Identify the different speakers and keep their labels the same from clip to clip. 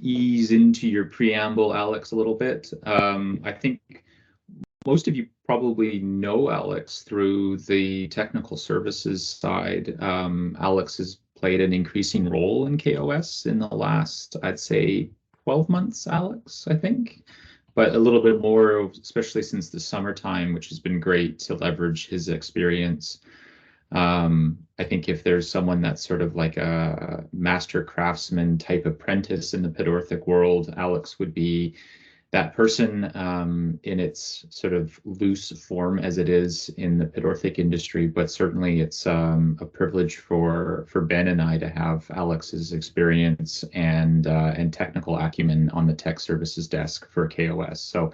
Speaker 1: ease into your preamble, Alex, a little bit. I think most of you probably know Alex through the technical services side. Alex has played an increasing role in KOS in the last, I'd say, 12 months, Alex, I think, but a little bit more, especially since the summertime, which has been great to leverage his experience. I think if there's someone that's sort of like a master craftsman type apprentice in the pedorthic world, Alex would be that person, in its sort of loose form as it is in the pedorthic industry. But certainly it's a privilege for Ben and I to have Alex's experience and technical acumen on the tech services desk for KOS. So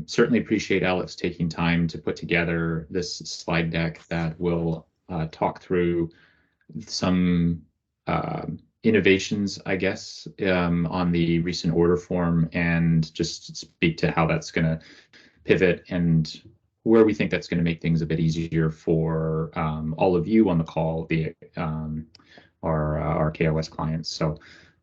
Speaker 1: certainly appreciate Alex taking time to put together this slide deck that will talk through some innovations, I guess, on the recent order form, and just speak to how that's going to pivot and where we think that's going to make things a bit easier for all of you on the call, the our KOS clients. So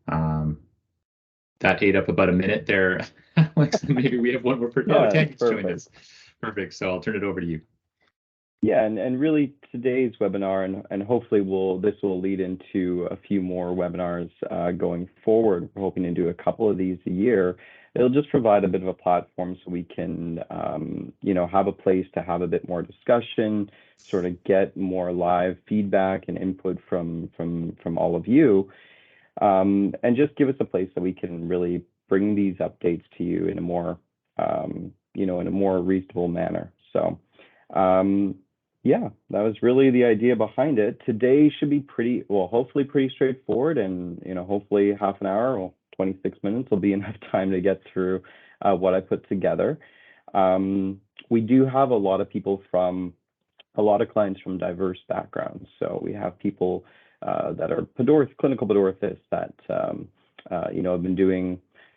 Speaker 1: that ate up about a minute there, Alex. Maybe we have one more person.
Speaker 2: Yeah,
Speaker 1: oh, Tanya's joined us. Perfect. So I'll turn it over to you.
Speaker 2: Yeah, and really today's webinar, and hopefully this will lead into a few more webinars going forward. We're hoping to do a couple of these a year. It'll just provide a bit of a platform so we can, have a place to have a bit more discussion, sort of get more live feedback and input from all of you, and just give us a place that we can really bring these updates to you in a more, in a more reasonable manner. So. Yeah, that was really the idea behind it. Today should be hopefully pretty straightforward, and hopefully half an hour or 26 minutes will be enough time to get through what I put together. We do have a lot of clients from diverse backgrounds. So we have people that are clinical pedorthists that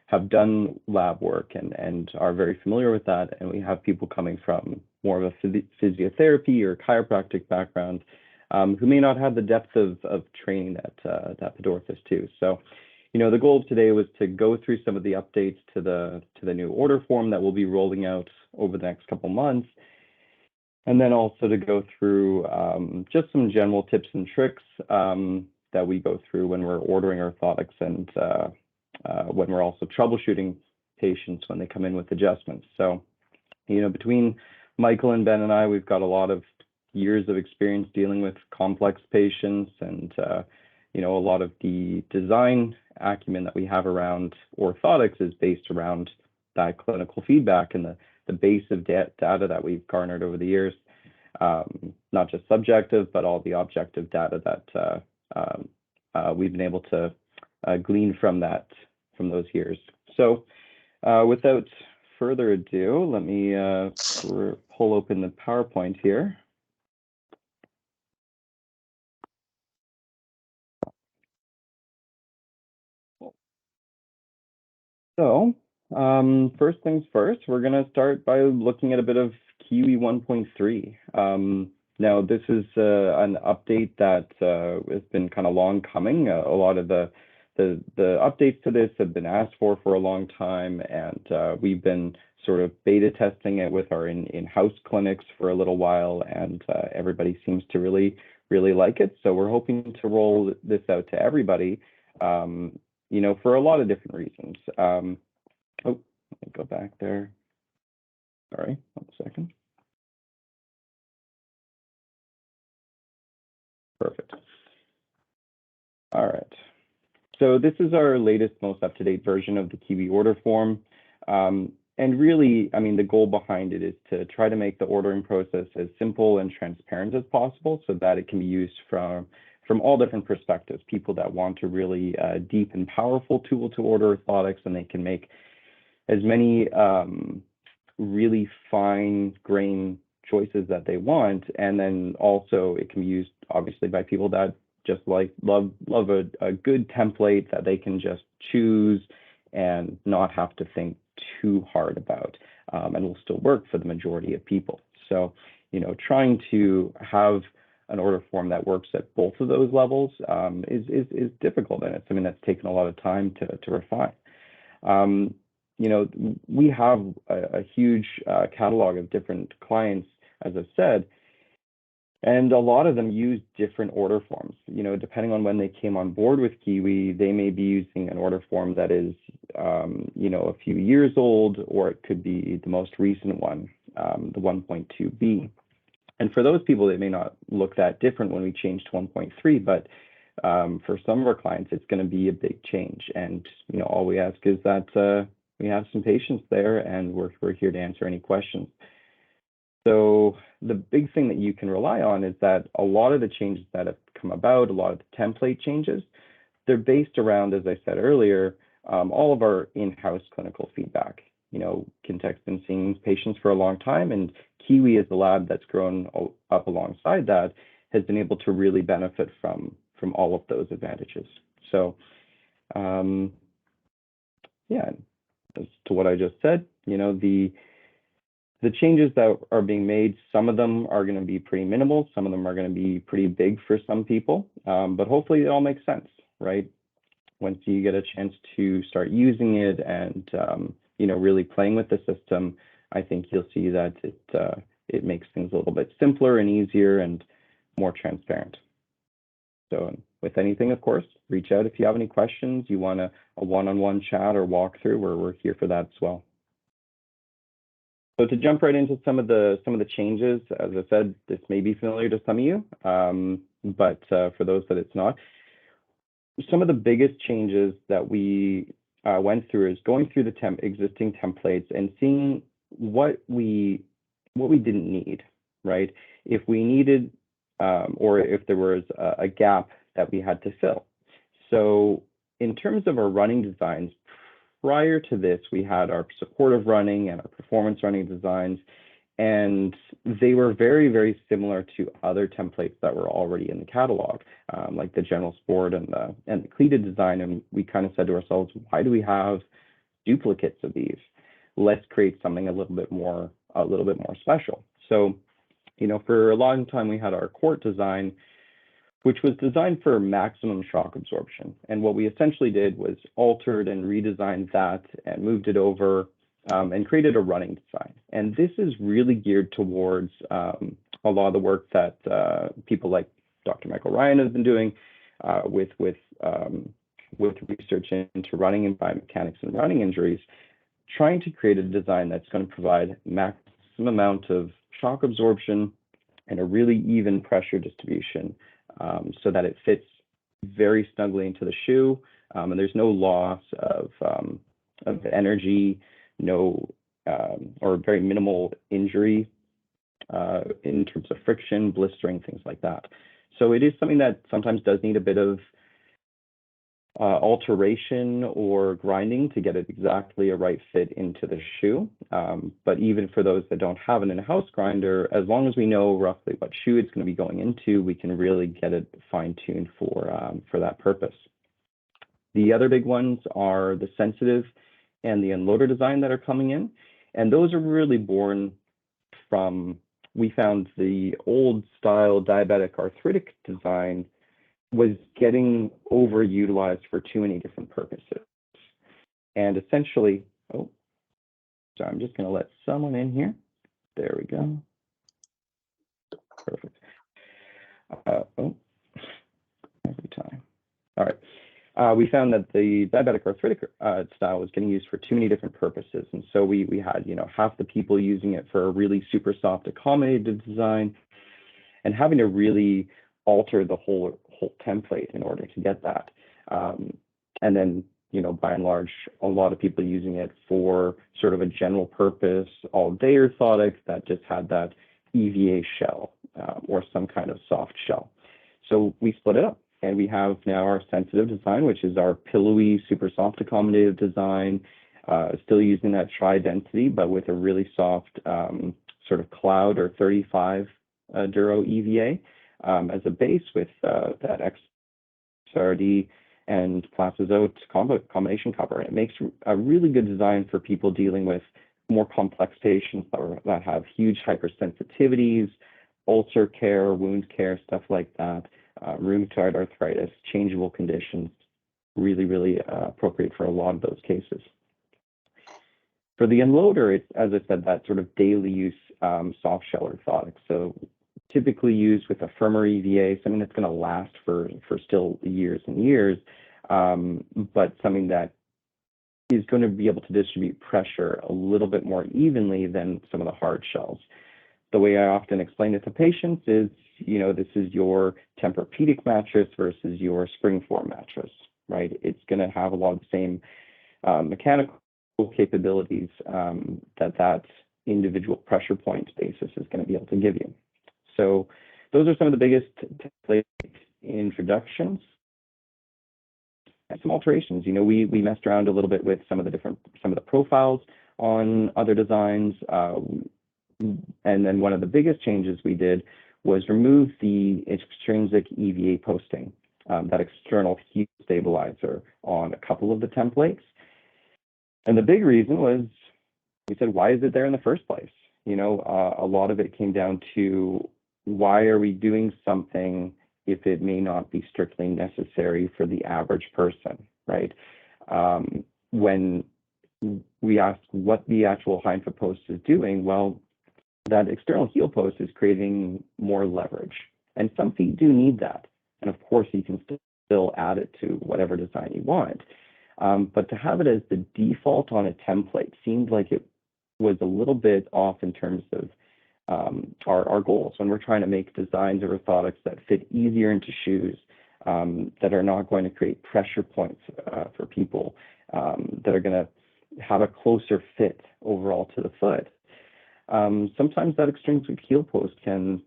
Speaker 2: have done lab work and are very familiar with that, and we have people coming from more of a physiotherapy or chiropractic background who may not have the depth of training that pedorthist too. So, the goal of today was to go through some of the updates to the new order form that we'll be rolling out over the next couple months, and then also to go through just some general tips and tricks that we go through when we're ordering orthotics and when we're also troubleshooting patients when they come in with adjustments. So, between Michael and Ben and I, we've got a lot of years of experience dealing with complex patients, and a lot of the design acumen that we have around orthotics is based around that clinical feedback and the base of data that we've garnered over the years, not just subjective, but all the objective data that we've been able to glean from those years. So without further ado, let me pull open the PowerPoint here. So first things first, we're going to start by looking at a bit of Kiwi 1.3. Now, this is an update that has been kind of long coming. A lot of the updates to this have been asked for a long time, and we've been sort of beta testing it with our in-house clinics for a little while, and everybody seems to really, really like it. So we're hoping to roll this out to everybody, for a lot of different reasons. Let me go back there. Sorry, 1 second. Perfect. All right. So this is our latest, most up-to-date version of the Kiwi order form. And really, the goal behind it is to try to make the ordering process as simple and transparent as possible so that it can be used from all different perspectives. People that want a really deep and powerful tool to order orthotics, and they can make as many really fine-grained choices that they want. And then also it can be used, obviously, by people that just love a good template that they can just choose and not have to think too hard about, and will still work for the majority of people. So, trying to have an order form that works at both of those levels is difficult, and it's something that's taken a lot of time to refine. You know, we have a huge catalog of different clients, as I've said, and a lot of them use different order forms. You know, depending on when they came on board with Kiwi, they may be using an order form that is, you know, a few years old, or it could be the most recent one, the 1.2b. And for those people, it may not look that different when we change to 1.3, but for some of our clients, it's going to be a big change. And, you know, all we ask is that we have some patience there, and we're here to answer any questions. So the big thing that you can rely on is that a lot of the changes that have come about, a lot of the template changes, they're based around, as I said earlier, all of our in-house clinical feedback. You know, Kintec's been seeing patients for a long time, and Kiwi, as the lab that's grown up alongside that, has been able to really benefit from all of those advantages. So, yeah, as to what I just said, you know, the changes that are being made, some of them are going to be pretty minimal, some of them are going to be pretty big for some people, but hopefully it all makes sense, right? Once you get a chance to start using it and you know, really playing with the system, I think you'll see that it makes things a little bit simpler and easier and more transparent. So with anything, of course, reach out if you have any questions, you want a one-on-one chat or walkthrough, we're here for that as well. So to jump right into some of the changes, as I said, this may be familiar to some of you, but for those that it's not, some of the biggest changes that we went through is going through the existing templates and seeing what we didn't need, right? If we needed, or if there was a gap that we had to fill. So in terms of our running designs, prior to this, we had our supportive running and our performance running designs, and they were very, very similar to other templates that were already in the catalog, like the general sport and the cleated design. And we kind of said to ourselves, why do we have duplicates of these? Let's create something a little bit more special. So, you know, for a long time, we had our court design, which was designed for maximum shock absorption. And what we essentially did was altered and redesigned that and moved it over and created a running design. And this is really geared towards a lot of the work that people like Dr. Michael Ryan has been doing with research into running and biomechanics and running injuries, trying to create a design that's going to provide maximum amount of shock absorption and a really even pressure distribution, so that it fits very snugly into the shoe, and there's no loss of energy, or very minimal injury in terms of friction, blistering, things like that. So it is something that sometimes does need a bit of alteration or grinding to get it exactly a right fit into the shoe. But even for those that don't have an in-house grinder, as long as we know roughly what shoe it's going to be going into, we can really get it fine-tuned for that purpose. The other big ones are the sensitive and the unloader design that are coming in. And those are really born from, we found the old style diabetic arthritic design was getting overutilized for too many different purposes. And essentially, oh, sorry, I'm just going to let someone in here. There we go. Perfect. Every time. All right. We found that the diabetic arthritic style was getting used for too many different purposes. And so we had, you know, half the people using it for a really super soft accommodated design and having to really alter the whole template in order to get that. And then, you know, by and large, a lot of people using it for sort of a general purpose all-day orthotic that just had that EVA shell or some kind of soft shell. So we split it up, and we have now our sensitive design, which is our pillowy, super soft accommodative design, still using that tri-density, but with a really soft sort of cloud or 35 Duro EVA as a base with that XRD and Plastizote combination cover. It makes a really good design for people dealing with more complex patients that have huge hypersensitivities, ulcer care, wound care, stuff like that, rheumatoid arthritis, changeable conditions, really, really appropriate for a lot of those cases. For the unloader, it's, as I said, that sort of daily use soft shell orthotic. So typically used with a firmer EVA, something that's going to last for still years and years, but something that is going to be able to distribute pressure a little bit more evenly than some of the hard shells. The way I often explain it to patients is, you know, this is your Tempur-Pedic mattress versus your Springform mattress, right? It's going to have a lot of the same mechanical capabilities that individual pressure point basis is going to be able to give you. So those are some of the biggest template introductions. And some alterations. You know, we messed around a little bit with some of the profiles on other designs, and then one of the biggest changes we did was remove the extrinsic EVA posting, that external heel stabilizer on a couple of the templates. And the big reason was, we said, why is it there in the first place? You know, a lot of it came down to, why are we doing something if it may not be strictly necessary for the average person, right? When we ask what the actual hindfoot post is doing, well, that external heel post is creating more leverage. And some feet do need that. And of course, you can still add it to whatever design you want. But to have it as the default on a template seemed like it was a little bit off in terms of our goals when we're trying to make designs of orthotics that fit easier into shoes, that are not going to create pressure points for people, that are going to have a closer fit overall to the foot. Sometimes that extrinsic heel post can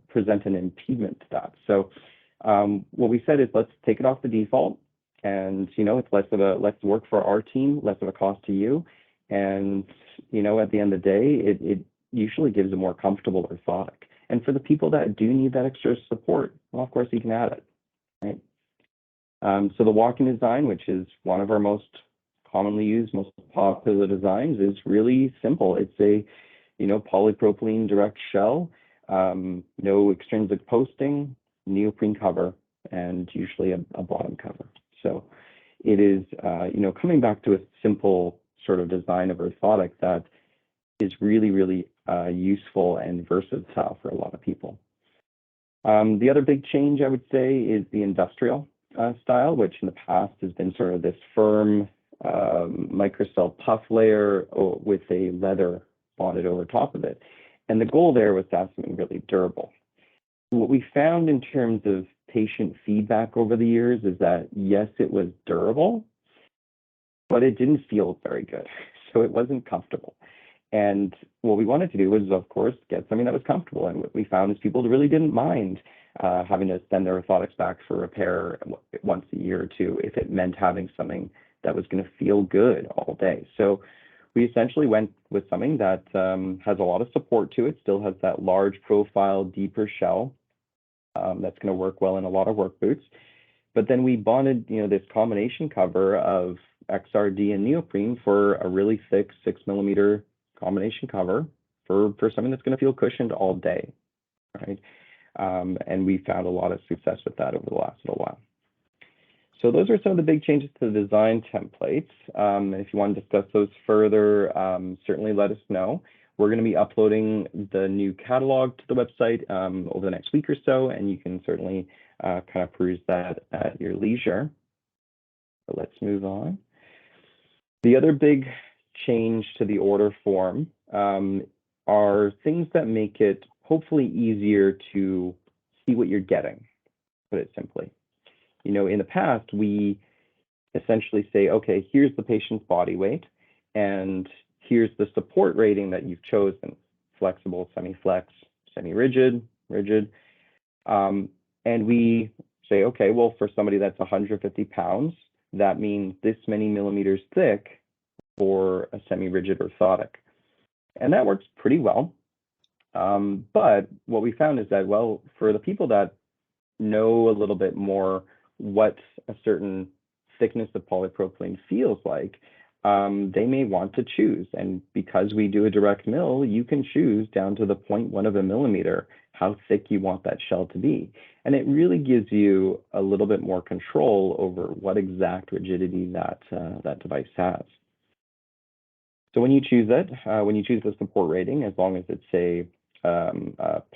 Speaker 2: present an impediment to that. So what we said is, let's take it off the default, and you know, it's less work for our team, less of a cost to you. And, you know, at the end of the day, it usually gives a more comfortable orthotic. And for the people that do need that extra support, well, of course, you can add it, right? So the walking design, which is one of our most commonly used, most popular designs, is really simple. It's a, you know, polypropylene direct shell, no extrinsic posting, neoprene cover, and usually a bottom cover. So it is, you know, coming back to a simple sort of design of orthotic that is really, really useful and versatile for a lot of people. The other big change, I would say, is the industrial style, which in the past has been sort of this firm microcell puff layer with a leather bonded over top of it. And the goal there was to have something really durable. What we found in terms of patient feedback over the years is that, yes, it was durable, but it didn't feel very good. So it wasn't comfortable. And what we wanted to do was, of course, get something that was comfortable. And what we found is people really didn't mind having to send their orthotics back for repair once a year or two if it meant having something that was going to feel good all day. So we essentially went with something that has a lot of support to it, still has that large profile, deeper shell that's going to work well in a lot of work boots. But then we bonded, you know, this combination cover of XRD and neoprene for a really thick 6mm combination cover for something that's going to feel cushioned all day, right? And we found a lot of success with that over the last little while. So those are some of the big changes to the design templates. And if you want to discuss those further, certainly let us know. We're going to be uploading the new catalog to the website over the next week or so, and you can certainly kind of peruse that at your leisure. But let's move on. The other big change to the order form are things that make it hopefully easier to see what you're getting, put it simply. You know, in the past, we essentially say, okay, here's the patient's body weight, and here's the support rating that you've chosen: flexible, semi-flex, semi-rigid, rigid. And we say, okay, well, for somebody that's 150 pounds, that means this many millimeters thick for a semi-rigid orthotic. And that works pretty well. But what we found is that, well, for the people that know a little bit more what a certain thickness of polypropylene feels like, they may want to choose. And because we do a direct mill, you can choose down to the 0.1 of a millimeter how thick you want that shell to be. And it really gives you a little bit more control over what exact rigidity that device has. So when you choose it, when you choose the support rating, as long as it's a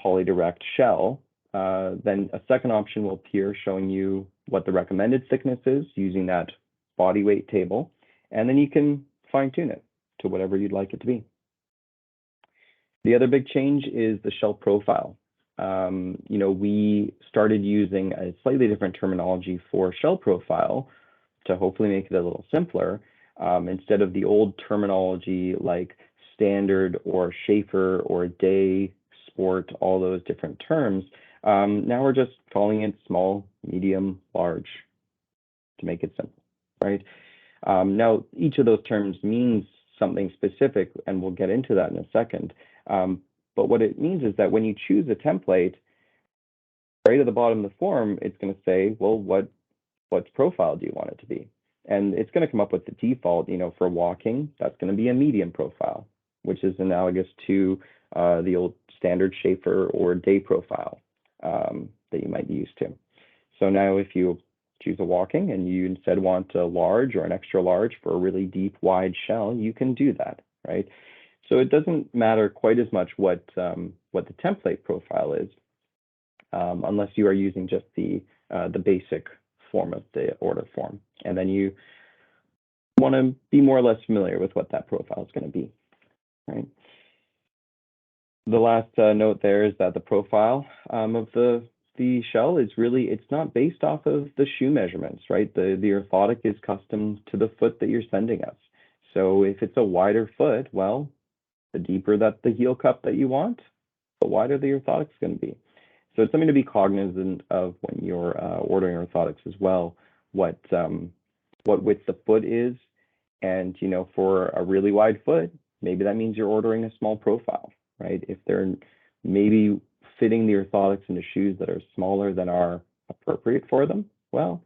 Speaker 2: polydirect shell, then a second option will appear showing you what the recommended thickness is using that body weight table, and then you can fine tune it to whatever you'd like it to be. The other big change is the shell profile. We started using a slightly different terminology for shell profile to hopefully make it a little simpler. Instead of the old terminology like standard or Schaefer or day, sport, all those different terms, now we're just calling it small, medium, large to make it simple, right? Now, each of those terms means something specific, and we'll get into that in a second. But what it means is that when you choose a template, right at the bottom of the form, it's going to say, well, what profile do you want it to be? And it's going to come up with the default, for walking, that's going to be a medium profile, which is analogous to the old standard Schaefer or day profile that you might be used to. So now if you choose a walking and you instead want a large or an extra large for a really deep, wide shell, you can do that, right? So it doesn't matter quite as much what the template profile is, unless you are using just the basic form of the order form. And then you want to be more or less familiar with what that profile is going to be, right? The last note there is that the profile of the shell is really, it's not based off of the shoe measurements, right? The orthotic is custom to the foot that you're sending us. So if it's a wider foot, well, the deeper that the heel cup that you want, the wider the orthotic is going to be. So it's something to be cognizant of when you're ordering orthotics as well, what width the foot is. And, for a really wide foot, maybe that means you're ordering a small profile, right? If they're maybe fitting the orthotics into shoes that are smaller than are appropriate for them, well,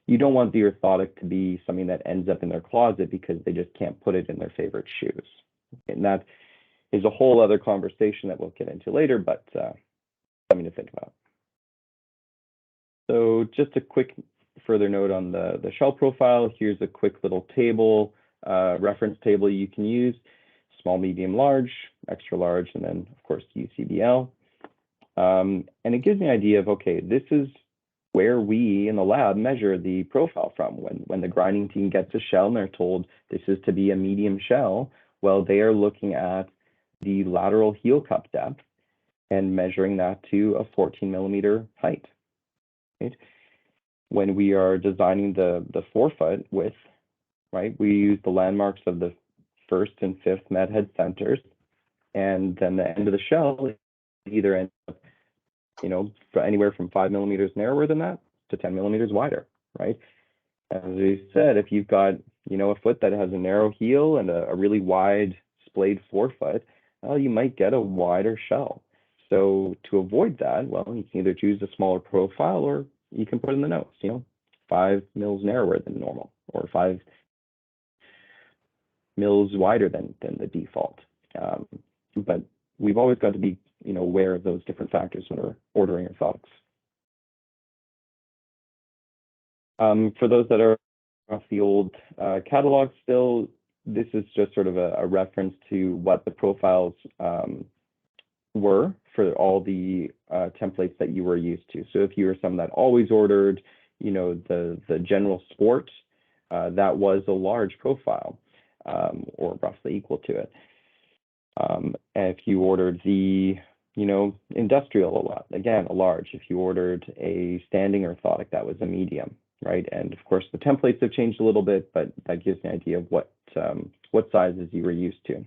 Speaker 2: you don't want the orthotic to be something that ends up in their closet because they just can't put it in their favorite shoes. And that is a whole other conversation that we'll get into later, but something to think about. So just a quick further note on the shell profile. Here's a quick little table, reference table you can use: small, medium, large, extra large, and then of course UCBL. And it gives me an idea of, okay, this is where we in the lab measure the profile from. When the grinding team gets a shell and they're told this is to be a medium shell, well, they are looking at the lateral heel cup depth and measuring that to a 14 millimeter height. Right? When we are designing the forefoot width, right, we use the landmarks of the first and fifth med head centers, and then the end of the shell either ends up, anywhere from 5 millimeters narrower than that to 10 millimeters wider, right? As we said, if you've got, a foot that has a narrow heel and a really wide splayed forefoot, well, you might get a wider shell. So to avoid that, well, you can either choose a smaller profile or you can put in the notes, 5 mils narrower than normal or 5 mils wider than the default. But we've always got to be, aware of those different factors when we're ordering orthotics. For those that are off the old catalog still, this is just sort of a reference to what the profiles were for all the templates that you were used to. So if you were someone that always ordered, the general sport, that was a large profile, or roughly equal to it. And if you ordered the, industrial a lot, again, a large. If you ordered a standing orthotic, that was a medium, right? And of course, the templates have changed a little bit, but that gives me an idea of what sizes you were used to.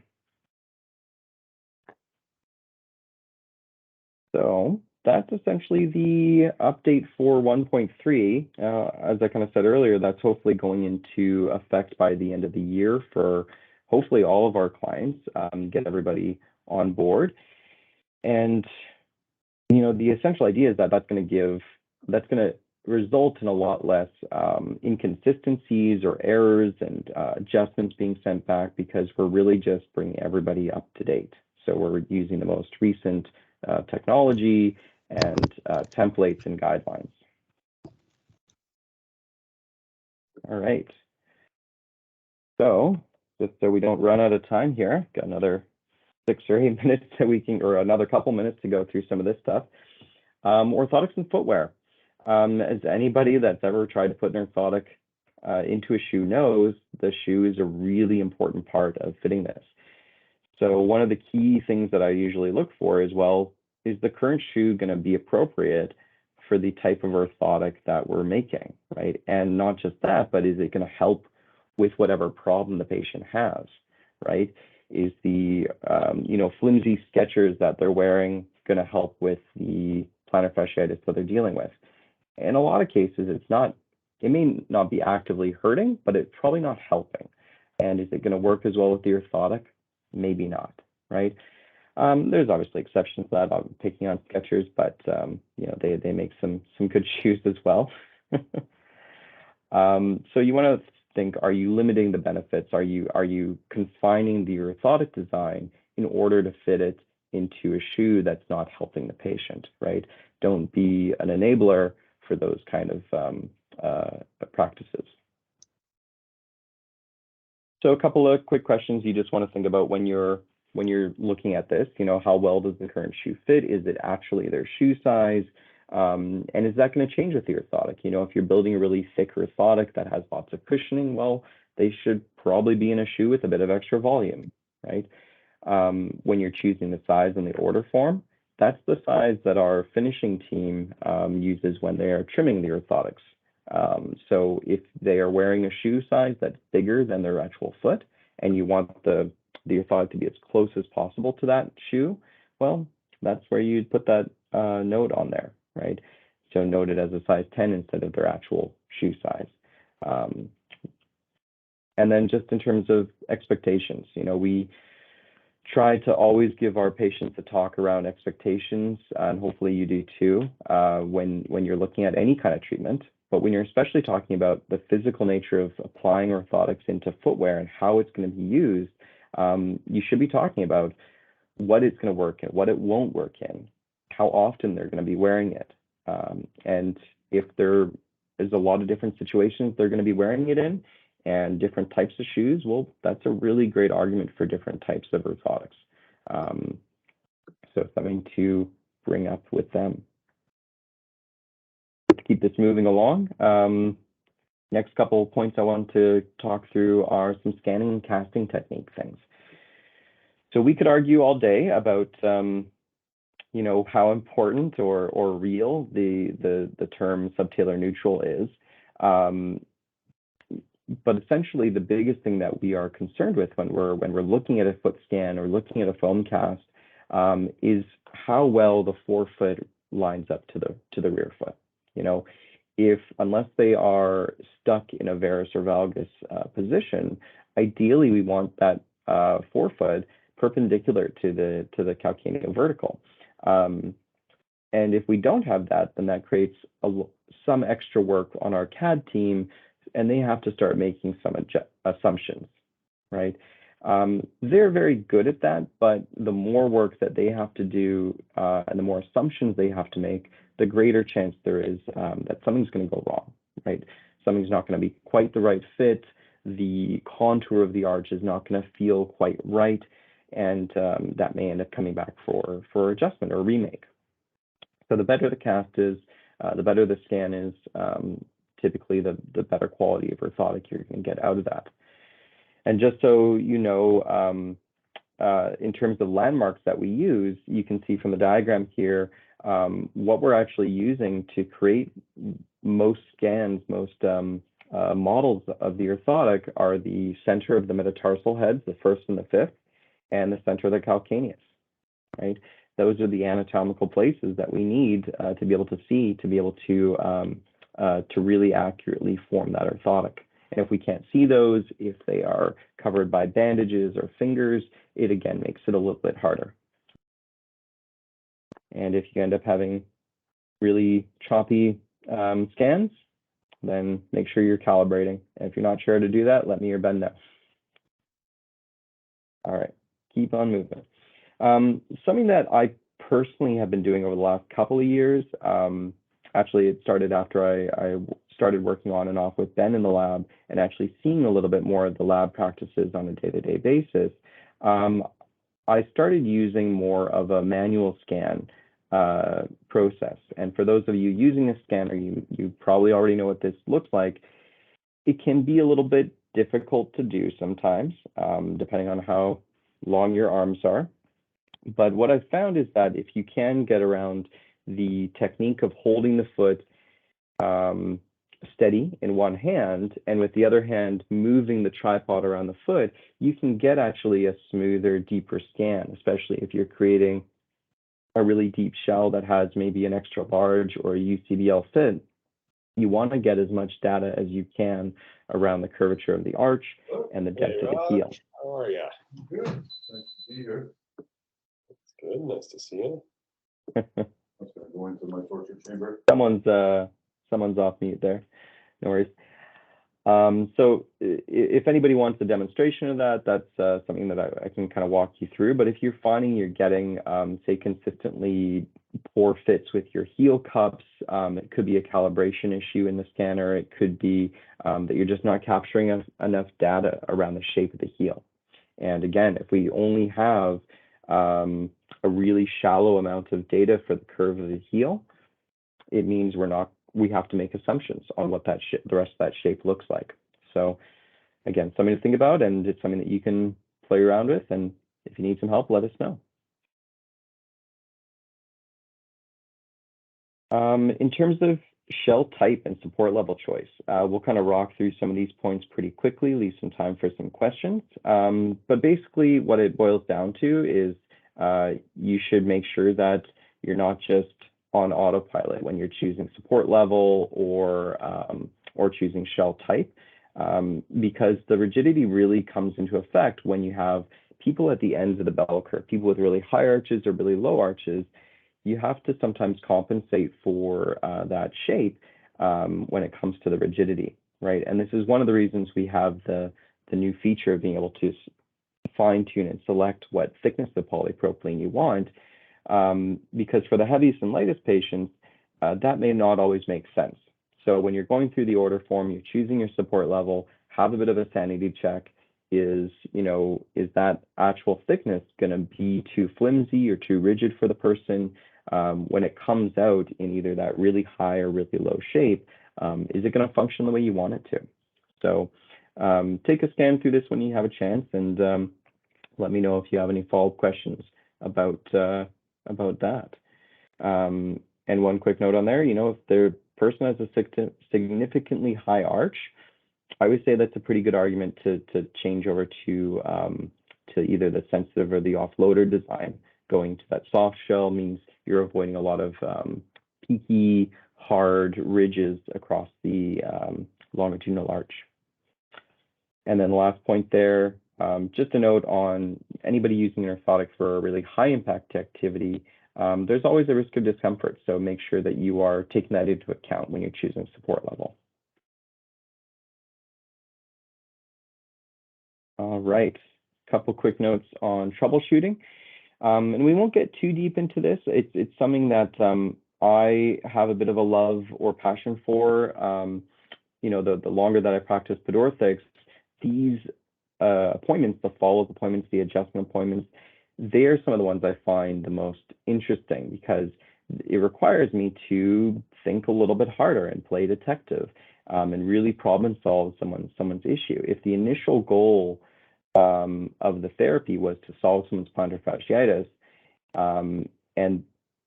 Speaker 2: So that's essentially the update for 1.3. As I kind of said earlier, that's hopefully going into effect by the end of the year for hopefully all of our clients, get everybody on board. And, the essential idea is that that's going to result in a lot less inconsistencies or errors and adjustments being sent back, because we're really just bringing everybody up to date. So we're using the most recent technology and templates and guidelines. All right. So just so we don't run out of time here, got another 6 or 8 minutes that we can, or another couple minutes to go through some of this stuff. Orthotics and footwear. As anybody that's ever tried to put an orthotic into a shoe knows, the shoe is a really important part of fitting this. So one of the key things that I usually look for is, well, is the current shoe going to be appropriate for the type of orthotic that we're making, right? And not just that, but is it going to help with whatever problem the patient has, right? Is the flimsy Skechers that they're wearing going to help with the plantar fasciitis that they're dealing with? In a lot of cases, it may not be actively hurting, but it's probably not helping. And is it going to work as well with the orthotic? Maybe not, right? There's obviously exceptions to that. I'm picking on Skechers, but they make some good shoes as well. So you want to think, are you limiting the benefits? Are you confining the orthotic design in order to fit it into a shoe that's not helping the patient, right? Don't be an enabler for those kind of practices. So a couple of quick questions you just want to think about when you're looking at this. How well does the current shoe fit? Is it actually their shoe size? And is that going to change with the orthotic? If you're building a really thick orthotic that has lots of cushioning, well, they should probably be in a shoe with a bit of extra volume, right? When you're choosing the size and the order form, that's the size that our finishing team uses when they are trimming the orthotics. So if they are wearing a shoe size that's bigger than their actual foot, and you want the orthotic to be as close as possible to that shoe, well, that's where you'd put that note on there, right? So noted as a size 10 instead of their actual shoe size. And then just in terms of expectations, we try to always give our patients a talk around expectations, and hopefully you do too, when you're looking at any kind of treatment. But when you're especially talking about the physical nature of applying orthotics into footwear and how it's going to be used, you should be talking about what it's going to work in, what it won't work in, how often they're going to be wearing it. And if there is a lot of different situations they're going to be wearing it in and different types of shoes, well, that's a really great argument for different types of orthotics. So something to bring up with them. To keep this moving along, next couple of points I want to talk through are some scanning and casting technique things. So we could argue all day about how important or real the term subtalar neutral is. But essentially, the biggest thing that we are concerned with when we're looking at a foot scan or looking at a foam cast is how well the forefoot lines up to the rear foot. If unless they are stuck in a varus or valgus position, ideally we want that forefoot perpendicular to the calcaneovertical. And if we don't have that, then that creates some extra work on our CAD team, and they have to start making some assumptions, right? They're very good at that, but the more work that they have to do and the more assumptions they have to make, the greater chance there is that something's going to go wrong, right? Something's not going to be quite the right fit. The contour of the arch is not going to feel quite right, and that may end up coming back for adjustment or remake. So the better the cast is, the better the scan is, typically the better quality of orthotic you're going to get out of that. And just so you know, in terms of landmarks that we use, you can see from the diagram here, what we're actually using to create most scans, most models of the orthotic are the center of the metatarsal heads, the first and the fifth, and the center of the calcaneus, right? Those are the anatomical places that we need to be able to see, to be able to really accurately form that orthotic. And if we can't see those, if they are covered by bandages or fingers, it again makes it a little bit harder. And if you end up having really choppy scans, then make sure you're calibrating. And if you're not sure how to do that, let me or Ben know. All right, keep on moving. Something that I personally have been doing over the last couple of years, actually it started after I started working on and off with Ben in the lab and actually seeing a little bit more of the lab practices on a day-to-day basis. I started using more of a manual scan process. And for those of you using a scanner, you probably already know what this looks like. It can be a little bit difficult to do sometimes, depending on how long your arms are. But what I've found is that if you can get around the technique of holding the foot steady in one hand and with the other hand moving the tripod around the foot, you can get actually a smoother, deeper scan, especially if you're creating a really deep shell that has maybe an extra large or a UCBL fit. You want to get as much data as you can around the curvature of the arch and the depth of the heel.
Speaker 3: How are you?
Speaker 4: Good. Nice to see you here.
Speaker 3: Good. Nice to see you.
Speaker 4: I'm just gonna go into my torture chamber.
Speaker 2: Someone's off mute there. No worries. So if anybody wants a demonstration of that, that's something that I can kind of walk you through. But if you're finding you're getting, say, consistently poor fits with your heel cups, it could be a calibration issue in the scanner. It could be that you're just not capturing enough data around the shape of the heel. And again, if we only have a really shallow amount of data for the curve of the heel, it means we have to make assumptions on what the rest of that shape looks like. So again, something to think about, and it's something that you can play around with. And if you need some help, let us know. In terms of shell type and support level choice, we'll kind of rock through some of these points pretty quickly, leave some time for some questions. But basically what it boils down to is you should make sure that you're not just on autopilot when you're choosing support level or choosing shell type, because the rigidity really comes into effect when you have people at the ends of the bell curve, people with really high arches or really low arches. You have to sometimes compensate for that shape when it comes to the rigidity, right? And this is one of the reasons we have the new feature of being able to fine tune and select what thickness of polypropylene you want, because for the heaviest and lightest patients, that may not always make sense. So when you're going through the order form, you're choosing your support level, have a bit of a sanity check. Is that actual thickness going to be too flimsy or too rigid for the person? When it comes out in either that really high or really low shape, is it going to function the way you want it to? So take a scan through this when you have a chance, and let me know if you have any follow-up questions about that. And one quick note on there, if the person has a significantly high arch, I would say that's a pretty good argument to change over to either the sensitive or the offloader design. Going to that soft shell means you're avoiding a lot of peaky, hard ridges across the longitudinal arch. And then the last point there, just a note on anybody using an orthotic for a really high impact activity, there's always a risk of discomfort. So make sure that you are taking that into account when you're choosing support level. All right, a couple quick notes on troubleshooting. And we won't get too deep into this. It's something that I have a bit of a love or passion for. The longer that I practice pedorthics, these appointments, the follow-up appointments, the adjustment appointments, they're some of the ones I find the most interesting because it requires me to think a little bit harder and play detective and really problem solve someone's issue. If the initial goal of the therapy was to solve someone's plantar fasciitis, and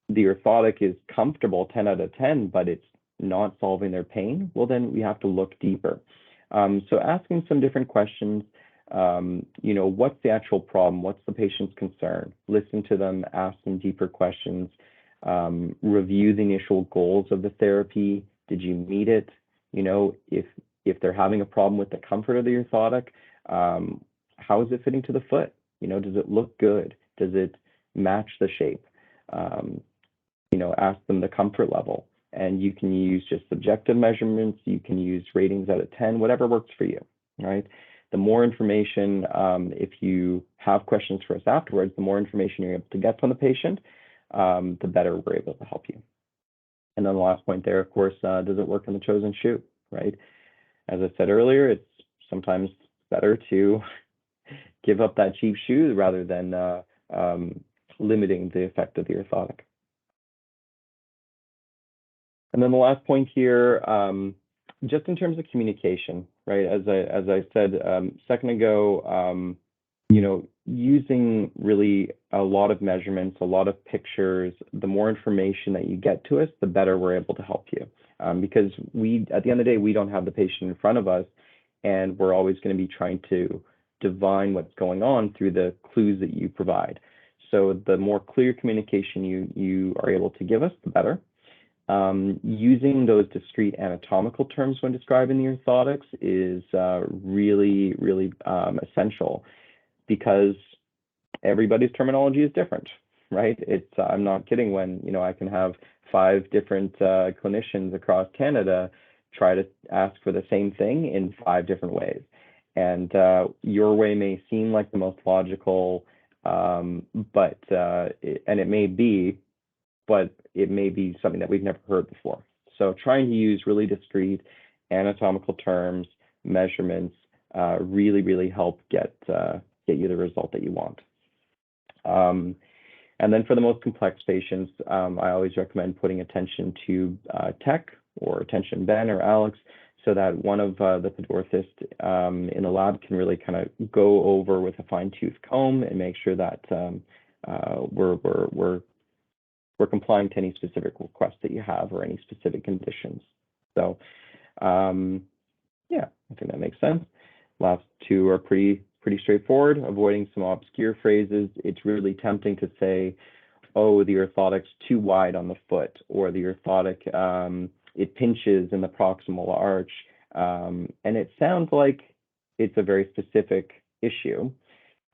Speaker 2: the orthotic is comfortable 10 out of 10, but it's not solving their pain, well, then we have to look deeper. So asking some different questions, what's the actual problem? What's the patient's concern? Listen to them, ask them deeper questions, review the initial goals of the therapy. Did you meet it? If they're having a problem with the comfort of the orthotic, how is it fitting to the foot? Does it look good? Does it match the shape? Ask them the comfort level. And you can use just subjective measurements, you can use ratings out of 10, whatever works for you, right? The more information, if you have questions for us afterwards, the more information you're able to get from the patient, the better we're able to help you. And then the last point there, of course, does it work in the chosen shoe, right? As I said earlier, it's sometimes better to give up that cheap shoe rather than limiting the effect of the orthotic. And then the last point here, just in terms of communication, right? As I said a second ago, you know, using really a lot of measurements, a lot of pictures, the more information that you get to us, the better we're able to help you. Because at the end of the day, we don't have the patient in front of us, and we're always going to be trying to divine what's going on through the clues that you provide. So the more clear communication you are able to give us, the better. Using those discrete anatomical terms when describing the orthotics is really, really essential, because everybody's terminology is different, right? I'm not kidding when, you know, I can have 5 different clinicians across Canada try to ask for the same thing in 5 different ways. And your way may seem like the most logical, but it may be, but it may be something that we've never heard before. So trying to use really discrete anatomical terms, measurements, really, really help get you the result that you want. And then for the most complex patients, I always recommend putting attention to tech, or attention Ben or Alex, so that one of the pedorthists in the lab can really kind of go over with a fine-tooth comb and make sure that we're complying to any specific requests that you have or any specific conditions. So yeah, I think that makes sense. Last 2 are pretty straightforward. Avoiding some obscure phrases. It's really tempting to say, oh, the orthotic's too wide on the foot, or the orthotic, it pinches in the proximal arch. And it sounds like it's a very specific issue.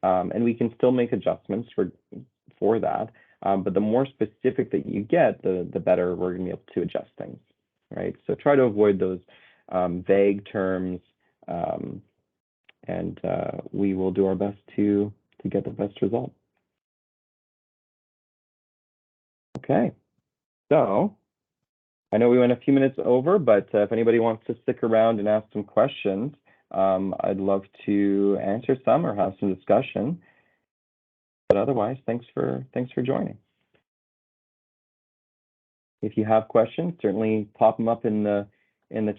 Speaker 2: And we can still make adjustments for that. But the more specific that you get, the better we're going to be able to adjust things, right? So try to avoid those vague terms, and we will do our best to get the best result. Okay, so I know we went a few minutes over, but if anybody wants to stick around and ask some questions, I'd love to answer some or have some discussion. But otherwise, thanks for joining. If you have questions, certainly pop them up in the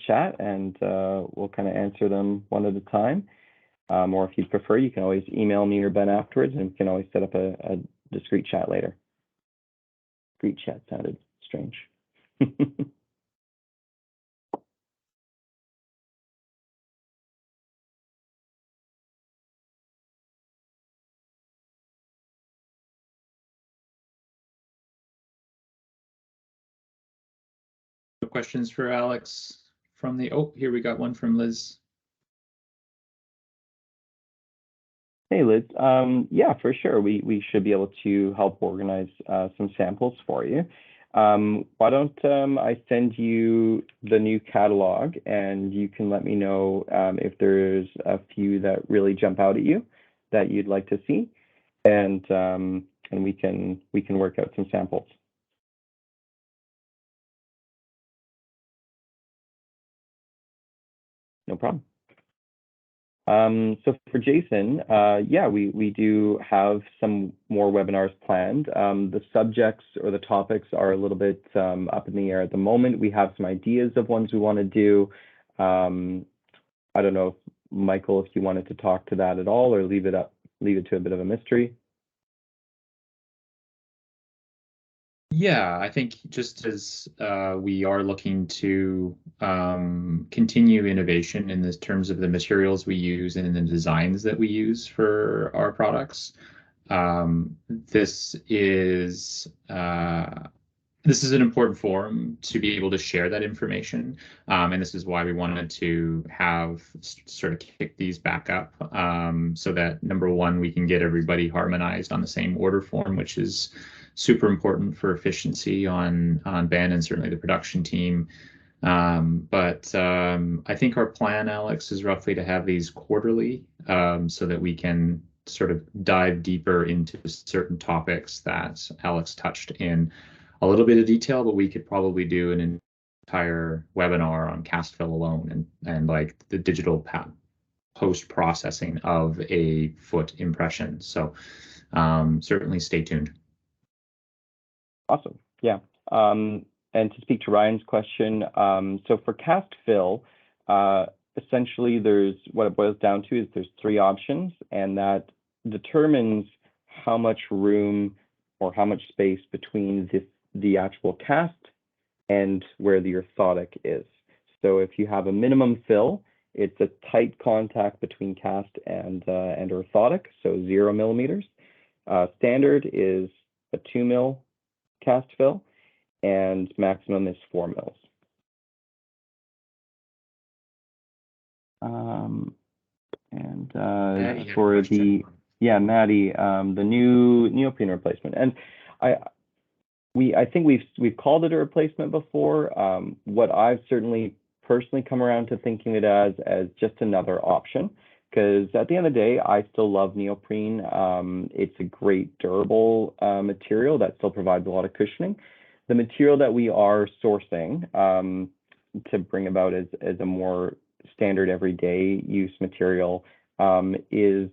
Speaker 2: chat, and we'll kind of answer them one at a time. Or if you prefer, you can always email me or Ben afterwards, and we can always set up a discrete chat later. Discrete chat sounded strange.
Speaker 1: Questions for Alex from the, oh, here we got one from Liz.
Speaker 2: Hey, Liz. Yeah, for sure. We should be able to help organize some samples for you. Why don't I send you the new catalog, and you can let me know if there's a few that really jump out at you that you'd like to see, and we can work out some samples. No problem. So for Jason, yeah, we do have some more webinars planned. The subjects or the topics are a little bit up in the air at the moment. We have some ideas of ones we want to do. I don't know, Michael, if you wanted to talk to that at all, or leave it to a bit of a mystery.
Speaker 1: Yeah, I think just as we are looking to continue innovation in the terms of the materials we use and the designs that we use for our products, this is an important forum to be able to share that information, and this is why we wanted to have sort of kick these back up, so that number one, we can get everybody harmonized on the same order form, which is super important for efficiency on Ben and certainly the production team. But I think our plan, Alex, is roughly to have these quarterly, so that we can sort of dive deeper into certain topics that Alex touched in a little bit of detail, but we could probably do an entire webinar on cast fill alone and like the digital post processing of a foot impression. So certainly stay tuned.
Speaker 2: Awesome. Yeah. And to speak to Ryan's question, so for cast fill, essentially what it boils down to is there's 3 options, and that determines how much room or how much space between the actual cast and where the orthotic is. So if you have a minimum fill, it's a tight contact between cast and orthotic, so 0 millimeters. Standard is a 2 mil cast fill, and maximum is 4 mils. For Maddie, the new neoprene replacement, and I think we've called it a replacement before. What I've certainly personally come around to thinking it as just another option, because at the end of the day, I still love neoprene. It's a great durable material that still provides a lot of cushioning. The material that we are sourcing to bring about as a more standard everyday use material is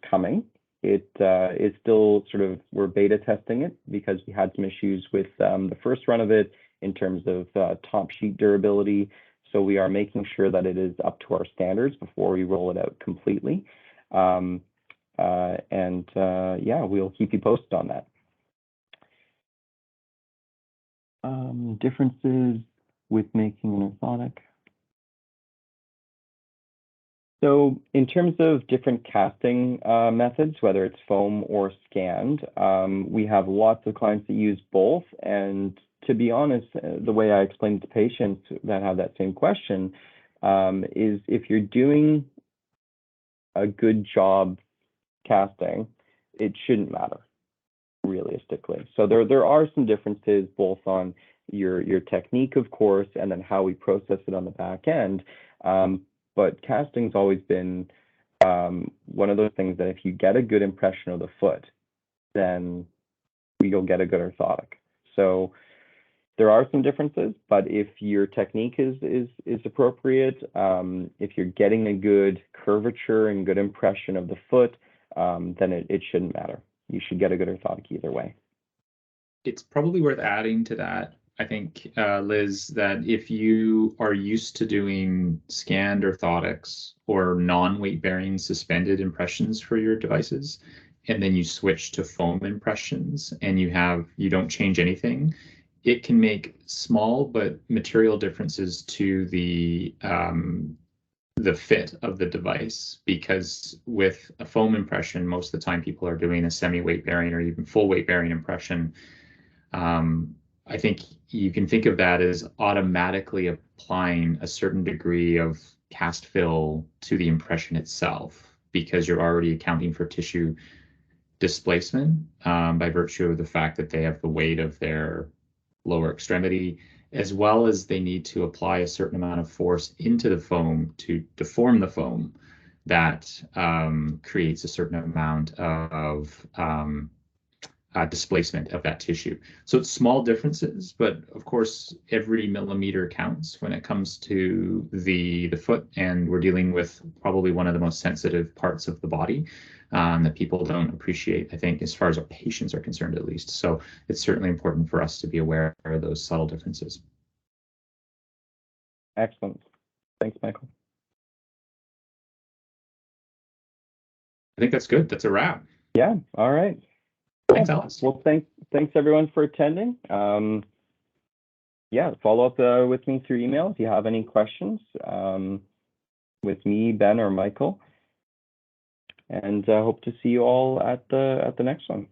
Speaker 2: coming. It is still sort of, we're beta testing it because we had some issues with the first run of it in terms of top sheet durability. So we are making sure that it is up to our standards before we roll it out completely. Yeah, we'll keep you posted on that. Differences with making an orthotic. So in terms of different casting methods, whether it's foam or scanned, we have lots of clients that use both. And to be honest, the way I explain to patients that have that same question is if you're doing a good job casting, it shouldn't matter realistically. So there are some differences both on your technique, of course, and then how we process it on the back end. But casting's always been one of those things that if you get a good impression of the foot, then you'll get a good orthotic. So there are some differences, but if your technique is appropriate, if you're getting a good curvature and good impression of the foot, then it shouldn't matter. You should get a good orthotic either way.
Speaker 1: It's probably worth adding to that, I think, Liz, that if you are used to doing scanned orthotics or non-weight bearing suspended impressions for your devices, and then you switch to foam impressions and you don't change anything, it can make small but material differences to the fit of the device, because with a foam impression, most of the time people are doing a semi-weight bearing or even full weight bearing impression. I think you can think of that as automatically applying a certain degree of cast fill to the impression itself, because you're already accounting for tissue displacement by virtue of the fact that they have the weight of their lower extremity, as well as they need to apply a certain amount of force into the foam to deform the foam that creates a certain amount of displacement of that tissue. So it's small differences, but of course, every millimeter counts when it comes to the foot, and we're dealing with probably one of the most sensitive parts of the body that people don't appreciate, I think, as far as our patients are concerned, at least. So it's certainly important for us to be aware of those subtle differences.
Speaker 2: Excellent. Thanks, Michael.
Speaker 1: I think that's good. That's a wrap.
Speaker 2: Yeah. All right.
Speaker 1: Thanks, Alex.
Speaker 2: Well, thanks everyone for attending. Yeah, follow up with me through email if you have any questions with me, Ben, or Michael. And hope to see you all at the next one.